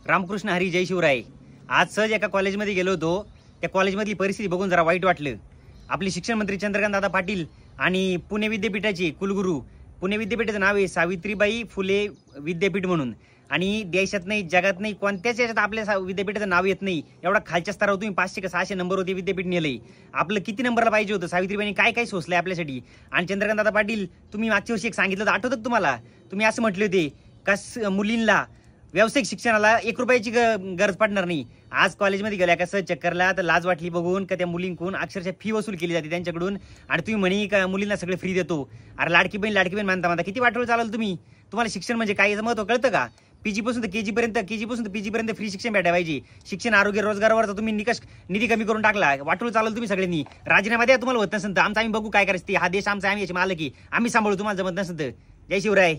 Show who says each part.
Speaker 1: रामकृष्ण हरी जय शिवराय। आज सहज एका कॉलेजमध्ये गेलो होतो। त्या कॉलेजमधली परिस्थिती बघून जरा वाईट वाटलं। आपले शिक्षण मंत्री चंद्रकांत दादा पाटील आणि पुणे विद्यापीठाचे कुलगुरू, पुणे विद्यापीठाचं नाव आहे सावित्रीबाई फुले विद्यापीठ म्हणून, आणि देशात नाही जगात नाही कोणत्याच याच्यात आपल्या विद्यापीठाचं नाव येत नाही। एवढा खालच्या स्तरावर तुम्ही 500 का 600 नंबर होते विद्यापीठ नेलंय। आपलं किती नंबरला पाहिजे होतं? सावित्रीबाईंनी काय काय सोसलंय आपल्यासाठी। आणि चंद्रकांत दादा पाटील, तुम्ही मागच्या वर्षी एक सांगितलं होतं, आठवतं तुम्हाला? तुम्ही असं म्हटले होते का मुलींना व्यावसायिक शिक्षणाला 1 रुपयाची गरज पडणार नाही। आज कॉलेजमध्ये गेल्या कसं चक्करला तर लाज वाटली बघून का त्या मुलींकडून अक्षरशः फी वसूल केली जाते त्यांच्याकडून, आणि तुम्ही म्हणे का मुलींना सगळे फ्री देतो। अरे लाडकी बहीण म्हणता किती वाटोळ चालाल तुम्ही? तुम्हाला शिक्षण म्हणजे काय याचं महत्व कळतं का? पीजी पासून तर केजी पर्यंत फ्री शिक्षण भेटायला पाहिजे। शिक्षण आरोग्य रोजगारावर तर तुम्ही निधी कमी करून टाकला। वाटोळ चालवलं तुम्ही सगळ्यांनी। राजीनामा द्या तुम्हाला होत नसेल तर, आमचं आम्ही बघू काय करायचं ते। हा देश आमचा, आम्ही याचे मालकी, आम्ही सांभाळू, तुम्हाला जमत नसेल तर। जय शिवराय।